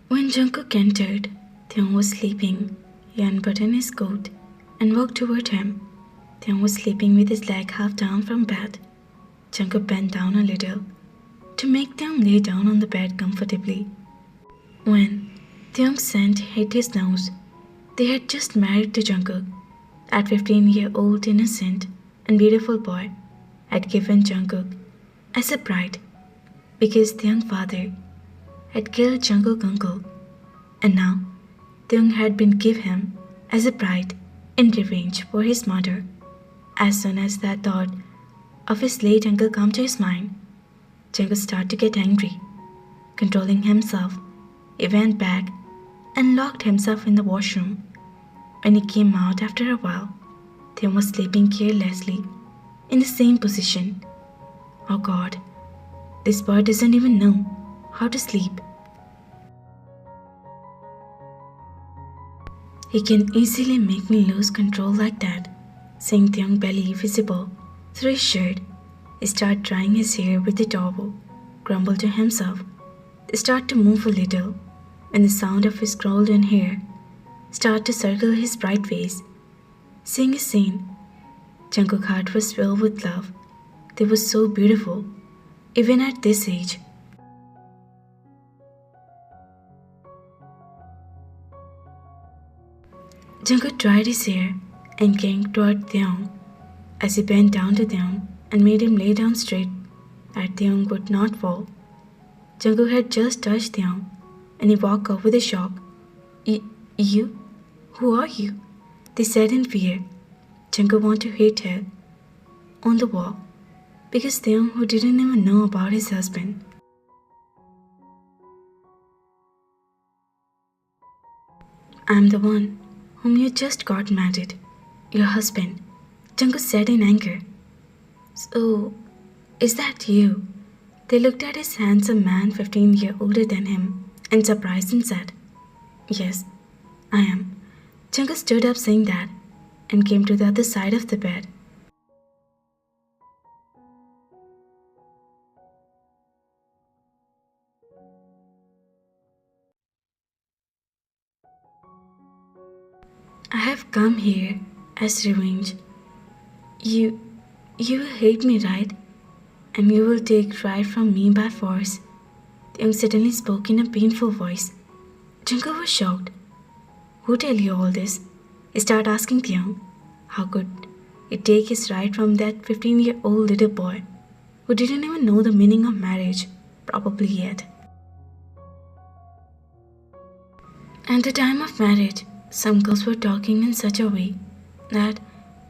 When Jungkook entered, Taeyong was sleeping. He unbuttoned his coat and walked toward him. Taeyong was sleeping with his leg half down from bed. Jungkook bent down a little to make Taeyong lay down on the bed comfortably. When Taeyong's scent hit his nose, they had just married to Jungkook. That 15-year-old innocent and beautiful boy had given Jungkook as a bride because Taeyong's father had killed Jungkook's uncle, and now Taeyong had been given him as a bride in revenge for his murder. As soon as that thought of his late uncle came to his mind, Jungkook started to get angry. Controlling himself, he went back and locked himself in the washroom. When he came out after a while, Taeyong was sleeping carelessly in the same position. Oh God, this boy doesn't even know how to sleep. He can easily make me lose control like that. Seeing Taeyong's belly visible through his shirt, he started drying his hair with the towel, grumbled to himself. They started to move a little when the sound of his golden hair started to circle his bright face. Seeing his scene, Jungkook's heart was filled with love. They were so beautiful, even at this age. Jungkook dried his hair and came toward Taeyong. As he bent down to Taeyong and made him lay down straight, that Taeyong would not fall. Jungkook had just touched Taeyong, and he woke up with a shock. You? Who are you? They said in fear. Jungkook wanted to hit her on the wall because Taeyong, who didn't even know about his husband. I'm the one whom you just got married. Your husband, Jungkook said in anger. So, is that you? They looked at his handsome man 15 years older than him and surprised and said, Yes, I am. Jungkook stood up saying that and came to the other side of the bed. I have come here as revenge. You will hate me, right? And you will take right from me by force. Taeyong suddenly spoke in a painful voice. Jungkook was shocked. Who tell you all this? He started asking Taeyong. How could he take his right from that 15-year-old little boy who didn't even know the meaning of marriage, probably yet? At the time of marriage, some girls were talking in such a way that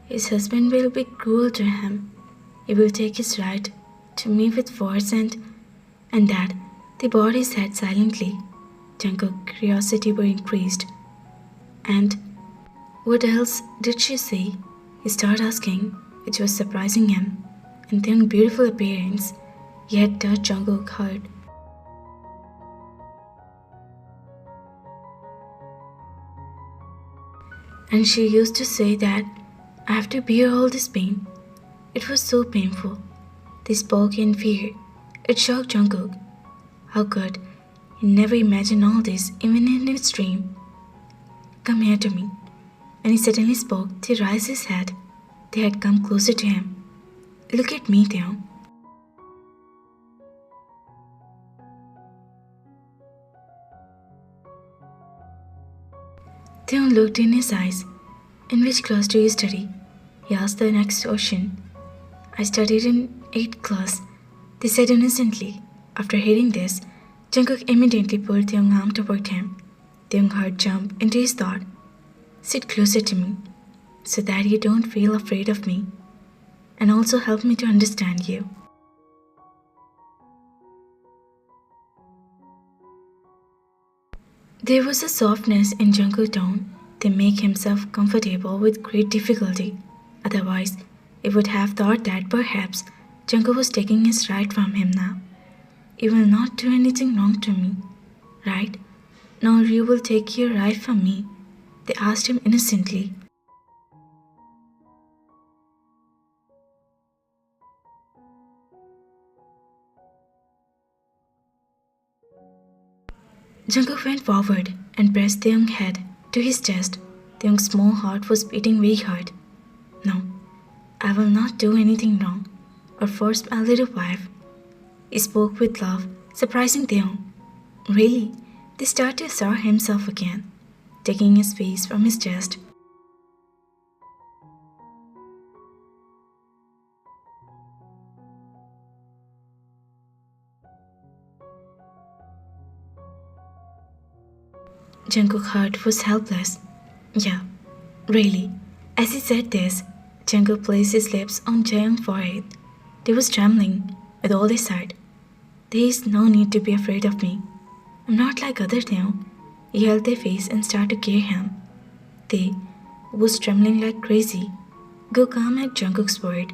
his husband will be cruel to him. He will take his right to me with force and that they bowed his head silently. Jungkook's curiosity were increased. And what else did she say? He started asking, which was surprising him. And Taeyong's beautiful appearance, he had touched Jungkook's heart. And she used to say that I have to bear all this pain. It was so painful. They spoke in fear. It shocked Jungkook. How could he never imagine all this, even in his dream? Come here to me. When he suddenly spoke, he raised his head. They had come closer to him. Look at me, Taeyong. Taeyong looked in his eyes. In which class do you study? He asked the next question. I studied in 8th class, they said innocently. After hearing this, Jungkook immediately pulled Taeyong's arm toward him. Taeyong's heart jumped into his thought. Sit closer to me, so that you don't feel afraid of me, and also help me to understand you. There was a softness in Jungkook's tone that made himself comfortable with great difficulty. Otherwise, he would have thought that perhaps Jungkook was taking his right from him now. You will not do anything wrong to me, right? Nor you will take your right from me, they asked him innocently. Jungkook went forward and pressed Taeyoung's head to his chest. Taeyoung's small heart was beating very hard. No, I will not do anything wrong or force my little wife. He spoke with love, surprising Taeyoung. Really, they started to assert himself again, taking his face from his chest. Jungkook's heart was helpless. Yeah, really. As he said this, Jungkook placed his lips on Jaeyoung's forehead. They was trembling with all his heart. There is no need to be afraid of me. I'm not like other Taeyoung. He held their face and started to carry him. They was trembling like crazy. Go calm at Jungkook's word.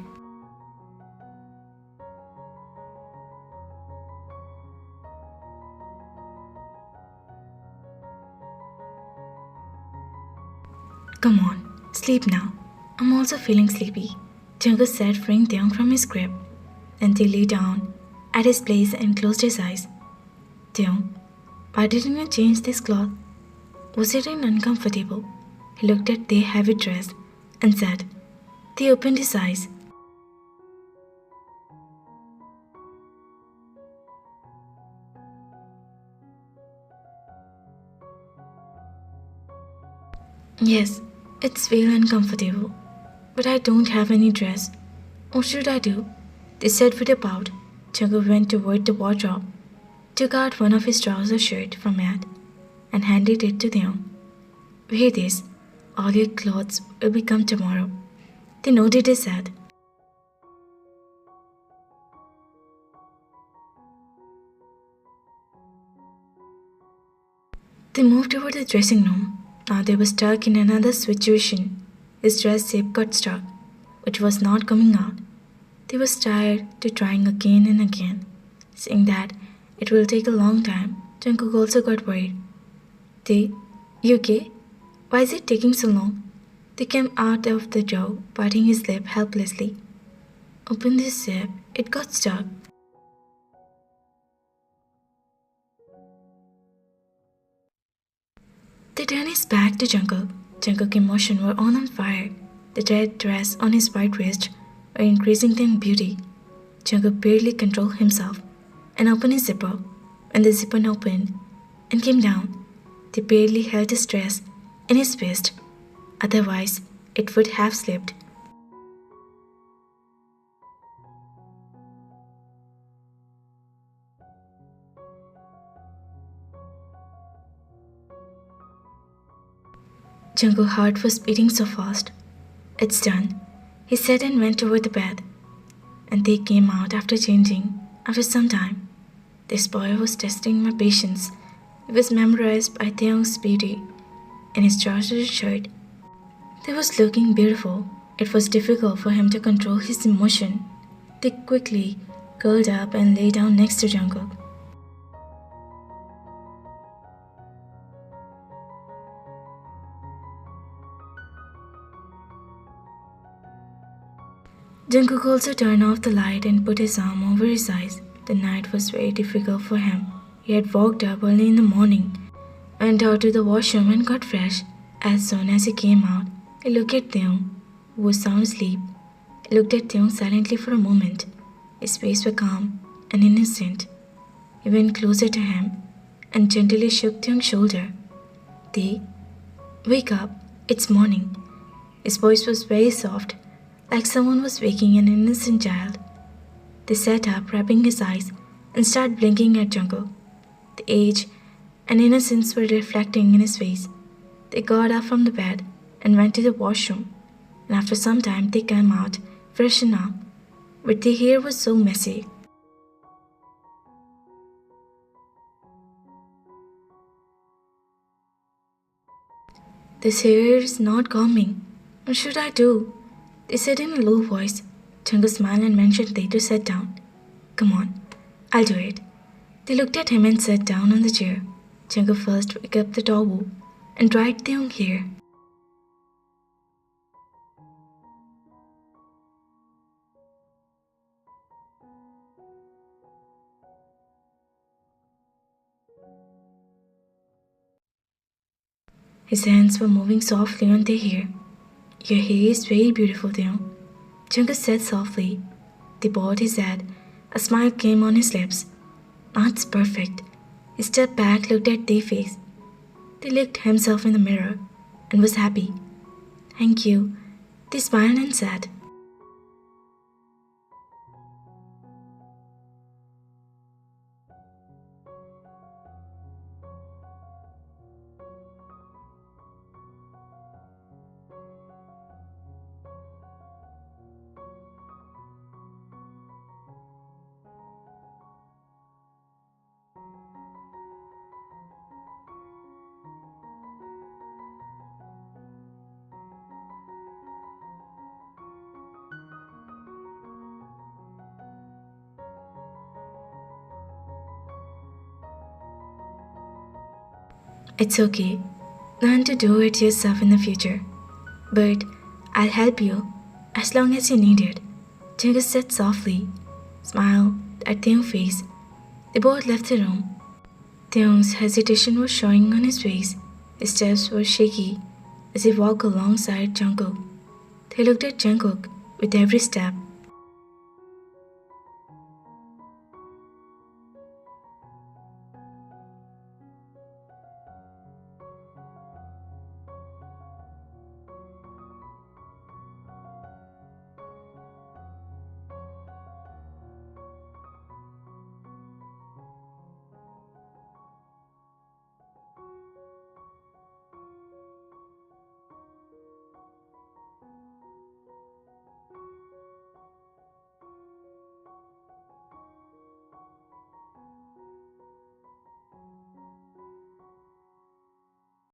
Come on, sleep now. I'm also feeling sleepy. Jungkook said, freeing Taeyoung from his grip. Then they lay down at his place and closed his eyes. Taeyoung, why didn't you change this cloth? Was it uncomfortable? He looked at their heavy dress and said. They opened his eyes. Yes, it's very uncomfortable, but I don't have any dress. What should I do? They said with a pout. Jungkook went toward the wardrobe, took out one of his trouser shirt from it, and handed it to Taeyoung. Wear this. All your clothes will become tomorrow. They nodded his head. They moved toward the dressing room. Now they were stuck in another situation. His dress zip got stuck, which was not coming out. They were tired to trying again and again. Seeing that it will take a long time, Jungkook also got worried. You okay? Why is it taking so long? They came out of the door, biting his lip helplessly. Open this zip. It got stuck. They turned his back to Jungkook. Jungkook's emotions were on fire. The red dress on his white wrist were increasing in beauty. Jungkook barely controlled himself and opened his zipper. When the zipper opened and came down, they barely held his dress in his fist. Otherwise, it would have slipped. Jungkook's heart was beating so fast. It's done, he said and went toward the bed. And they came out after changing, after some time. This boy was testing my patience. He was memorized by Taeyoung's beauty in his trouser shirt. He was looking beautiful. It was difficult for him to control his emotion. They quickly curled up and lay down next to Jungkook. Jungkook also turned off the light and put his arm over his eyes. The night was very difficult for him. He had woke up early in the morning, went out to the washroom and got fresh. As soon as he came out, he looked at Taeyoung, who was sound asleep. He looked at Taeyoung silently for a moment. His face was calm and innocent. He went closer to him and gently shook Taeyoung's shoulder. Tae, wake up, it's morning. His voice was very soft, like someone was waking an innocent child. They sat up, rubbing his eyes, and started blinking at Jungkook. The age and innocence were reflecting in his face. They got up from the bed and went to the washroom, and after some time they came out, freshened up, but their hair was so messy. This hair is not calming. What should I do? They said in a low voice. Jungkook smiled and mentioned they to sit down. Come on, I'll do it. They looked at him and sat down on the chair. Jungkook first picked up the towel and dried Taeyoung's hair. His hands were moving softly on their hair. Your hair is very beautiful, Tae. Jungkook said softly. They bowed his head. A smile came on his lips. That's perfect. He stepped back, looked at their face. They looked himself in the mirror and was happy. Thank you. They smiled and said. It's okay. Learn to do it yourself in the future. But I'll help you as long as you need it. Jungkook said softly, smiled at Tae's face. They both left the room. Tae's hesitation was showing on his face. His steps were shaky as he walked alongside Jungkook. They looked at Jungkook with every step.